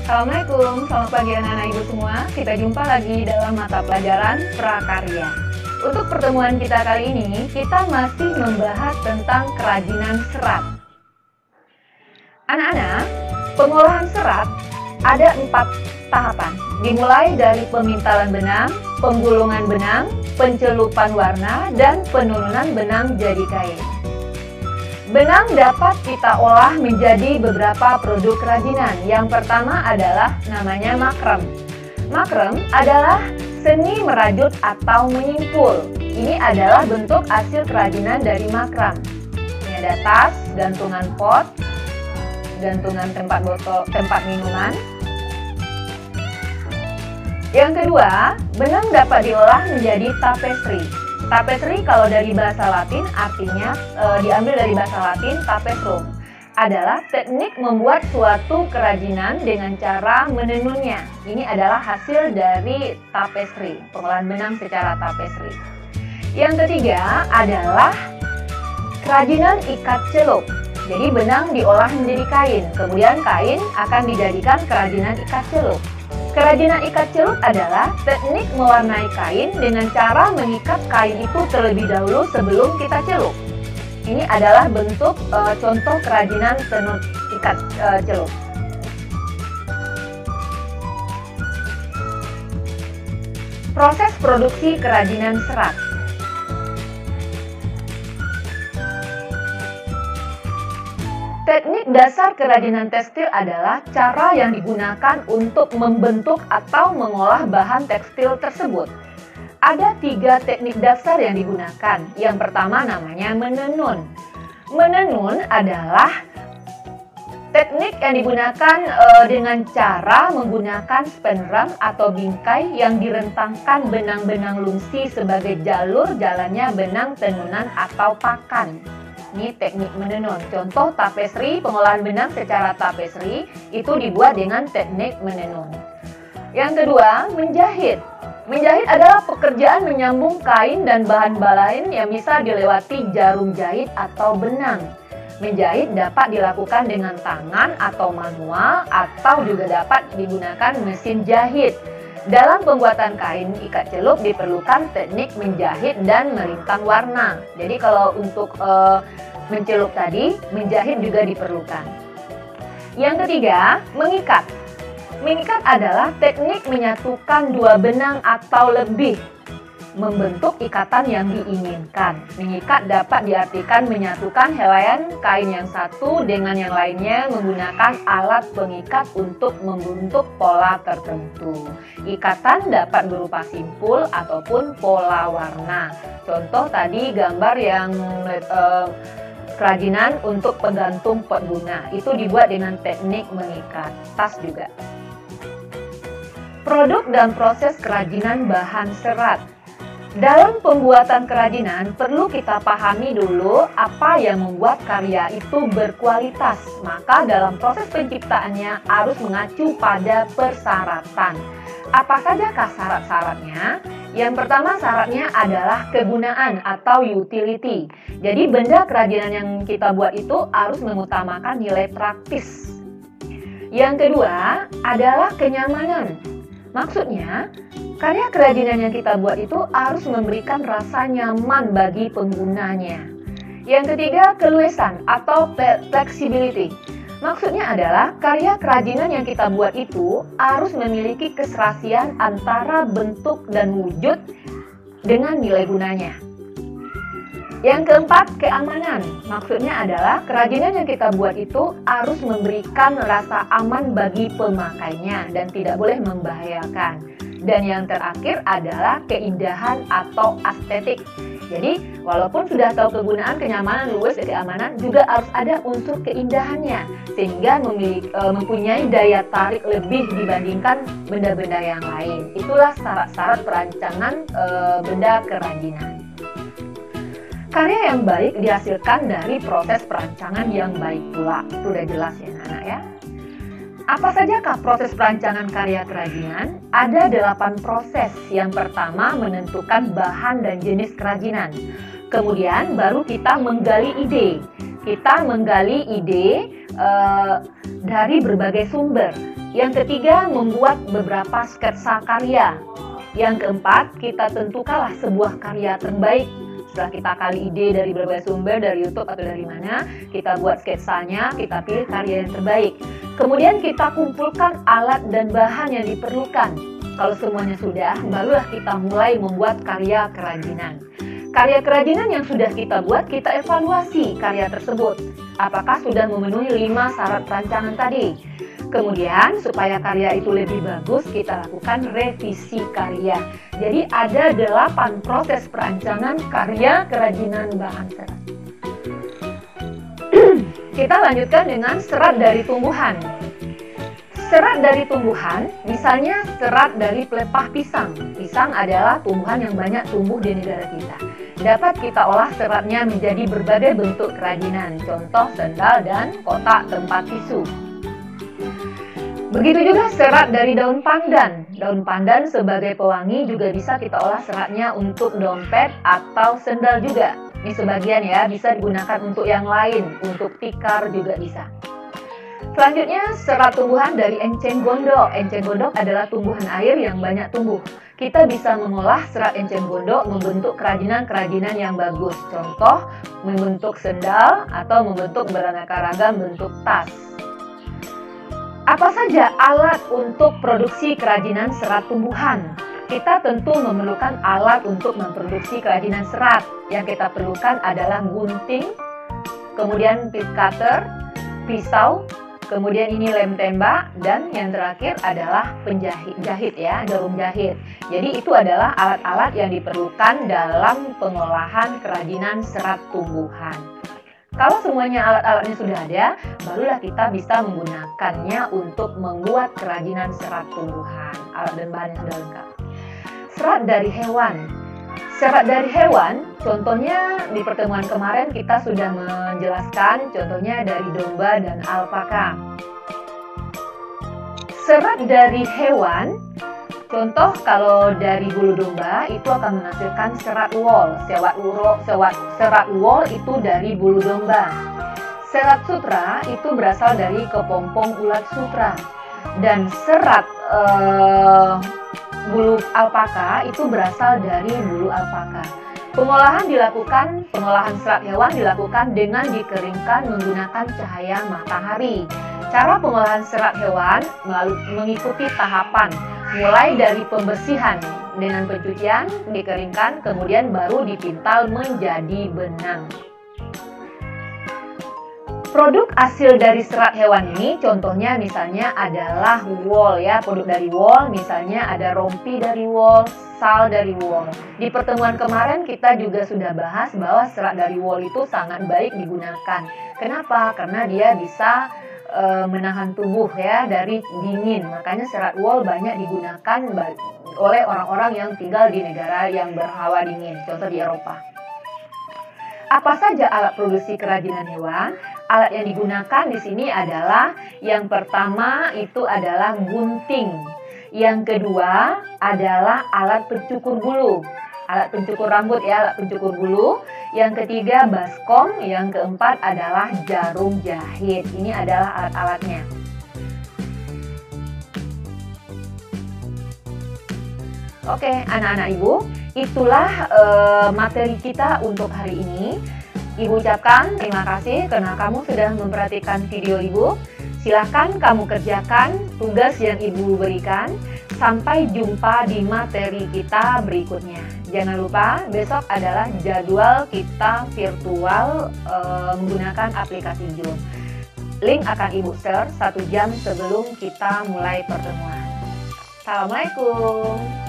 Assalamualaikum, selamat pagi anak-anak ibu semua. Kita jumpa lagi dalam mata pelajaran prakarya. Untuk pertemuan kita kali ini, kita masih membahas tentang kerajinan serat. Anak-anak, pengolahan serat ada 4 tahapan. Dimulai dari pemintalan benang, penggulungan benang, pencelupan warna, dan penurunan benang jadi kain. Benang dapat kita olah menjadi beberapa produk kerajinan. Yang pertama adalah namanya makrem. Makrem adalah seni merajut atau menyimpul. Ini adalah bentuk hasil kerajinan dari makrem. Ini ada tas, gantungan pot, gantungan tempat minuman. Yang kedua, benang dapat diolah menjadi tapestri. Tapestri kalau dari bahasa Latin artinya diambil dari bahasa Latin tapestrum, adalah teknik membuat suatu kerajinan dengan cara menenunnya. Ini adalah hasil dari tapestri, pengolahan benang secara tapestri. Yang ketiga adalah kerajinan ikat celup. Jadi benang diolah menjadi kain, kemudian kain akan dijadikan kerajinan ikat celup. Kerajinan ikat celup adalah teknik mewarnai kain dengan cara mengikat kain itu terlebih dahulu sebelum kita celup. Ini adalah bentuk contoh kerajinan tenun ikat celup. Proses produksi kerajinan serat. Teknik dasar kerajinan tekstil adalah cara yang digunakan untuk membentuk atau mengolah bahan tekstil tersebut. Ada 3 teknik dasar yang digunakan. Yang pertama namanya menenun. Menenun adalah teknik yang digunakan dengan cara menggunakan spenram atau bingkai yang direntangkan benang-benang lungsi sebagai jalur jalannya benang tenunan atau pakan. Ini teknik menenun. Contoh tapestri, pengolahan benang secara tapestri itu dibuat dengan teknik menenun. Yang kedua, menjahit. Menjahit adalah pekerjaan menyambung kain dan bahan-bahan lain yang bisa dilewati jarum jahit atau benang. Menjahit dapat dilakukan dengan tangan atau manual atau juga dapat digunakan mesin jahit. Dalam pembuatan kain ikat celup diperlukan teknik menjahit dan merintang warna. Jadi kalau untuk mencelup tadi, menjahit juga diperlukan. Yang ketiga, mengikat. Mengikat adalah teknik menyatukan 2 benang atau lebih, membentuk ikatan yang diinginkan. Mengikat dapat diartikan menyatukan helaian kain yang satu dengan yang lainnya menggunakan alat pengikat untuk membentuk pola tertentu. Ikatan dapat berupa simpul ataupun pola warna. Contoh tadi gambar yang kerajinan untuk penggantung pot bunga. Itu dibuat dengan teknik mengikat. Tas juga. Produk dan proses kerajinan bahan serat. Dalam pembuatan kerajinan, perlu kita pahami dulu apa yang membuat karya itu berkualitas. Maka dalam proses penciptaannya harus mengacu pada persyaratan. Apa sajakah syarat-syaratnya? Yang pertama syaratnya adalah kegunaan atau utility. Jadi benda kerajinan yang kita buat itu harus mengutamakan nilai praktis. Yang kedua adalah kenyamanan. Maksudnya, karya kerajinan yang kita buat itu harus memberikan rasa nyaman bagi penggunanya. Yang ketiga, keluasan atau flexibility. Maksudnya adalah karya kerajinan yang kita buat itu harus memiliki keserasian antara bentuk dan wujud dengan nilai gunanya. Yang keempat, keamanan. Maksudnya adalah kerajinan yang kita buat itu harus memberikan rasa aman bagi pemakainya dan tidak boleh membahayakan. Dan yang terakhir adalah keindahan atau estetik. Jadi, walaupun sudah tahu kegunaan, kenyamanan, luas, dan keamanan, juga harus ada unsur keindahannya. Sehingga mempunyai daya tarik lebih dibandingkan benda-benda yang lain. Itulah syarat-syarat perancangan benda kerajinan. Karya yang baik dihasilkan dari proses perancangan yang baik pula. Itu udah jelas ya anak-anak ya. Apa sajakah proses perancangan karya kerajinan? Ada 8 proses. Yang pertama menentukan bahan dan jenis kerajinan. Kemudian baru kita menggali ide. Kita menggali ide dari berbagai sumber. Yang ketiga, membuat beberapa sketsa karya. Yang keempat, kita tentukanlah sebuah karya terbaik. Setelah kita kali ide dari berbagai sumber, dari YouTube atau dari mana, kita buat sketsanya, kita pilih karya yang terbaik. Kemudian kita kumpulkan alat dan bahan yang diperlukan. Kalau semuanya sudah, barulah kita mulai membuat karya kerajinan. Karya kerajinan yang sudah kita buat, kita evaluasi karya tersebut. Apakah sudah memenuhi 5 syarat perancangan tadi? Kemudian, supaya karya itu lebih bagus, kita lakukan revisi karya. Jadi, ada 8 proses perancangan karya kerajinan bahan serat. Kita lanjutkan dengan serat dari tumbuhan. Serat dari tumbuhan, misalnya serat dari pelepah pisang. Pisang adalah tumbuhan yang banyak tumbuh di negara kita. Dapat kita olah seratnya menjadi berbagai bentuk kerajinan, contoh sendal dan kotak tempat tisu. Begitu juga serat dari daun pandan. Daun pandan sebagai pewangi juga bisa kita olah seratnya untuk dompet atau sendal juga. Ini sebagian ya, bisa digunakan untuk yang lain, untuk tikar juga bisa. Selanjutnya, serat tumbuhan dari enceng gondok. Enceng gondok adalah tumbuhan air yang banyak tumbuh. Kita bisa mengolah serat enceng gondok membentuk kerajinan-kerajinan yang bagus. Contoh, membentuk sendal atau membentuk beraneka ragam bentuk tas. Apa saja alat untuk produksi kerajinan serat tumbuhan? Kita tentu memerlukan alat untuk memproduksi kerajinan serat. Yang kita perlukan adalah gunting, kemudian pit cutter, pisau, kemudian ini lem tembak, dan yang terakhir adalah penjahit ya, jarum jahit. Jadi itu adalah alat-alat yang diperlukan dalam pengolahan kerajinan serat tumbuhan. Kalau semuanya alat-alatnya sudah ada, barulah kita bisa menggunakannya untuk membuat kerajinan serat tumbuhan. Alat dan bahannya sudah lengkap. Serat dari hewan. Serat dari hewan, contohnya di pertemuan kemarin kita sudah menjelaskan, contohnya dari domba dan alpaka. Serat dari hewan, contoh kalau dari bulu domba itu akan menghasilkan serat wol. Serat wol itu dari bulu domba. Serat sutra itu berasal dari kepompong ulat sutra. Dan serat bulu alpaka itu berasal dari bulu alpaka. Pengolahan serat hewan dilakukan dengan dikeringkan menggunakan cahaya matahari. Cara pengolahan serat hewan mengikuti tahapan, mulai dari pembersihan dengan pencucian, dikeringkan, kemudian baru dipintal menjadi benang. Produk hasil dari serat hewan ini contohnya misalnya adalah wol ya, produk dari wol misalnya ada rompi dari wol, sal dari wol. Di pertemuan kemarin kita juga sudah bahas bahwa serat dari wol itu sangat baik digunakan. Kenapa? Karena dia bisa menahan tubuh ya dari dingin. Makanya serat wol banyak digunakan oleh orang-orang yang tinggal di negara yang berhawa dingin, contoh di Eropa. Apa saja alat produksi kerajinan hewan? Alat yang digunakan di sini adalah yang pertama itu adalah gunting. Yang kedua adalah alat pencukur bulu. Alat pencukur rambut ya, alat pencukur bulu. Yang ketiga baskom, yang keempat adalah jarum jahit. Ini adalah alat-alatnya. Oke, anak-anak ibu, itulah materi kita untuk hari ini. Ibu ucapkan terima kasih karena kamu sudah memperhatikan video ibu. Silahkan kamu kerjakan tugas yang ibu berikan. Sampai jumpa di materi kita berikutnya. Jangan lupa besok adalah jadwal kita virtual menggunakan aplikasi Zoom. Link akan ibu share 1 jam sebelum kita mulai pertemuan. Assalamualaikum.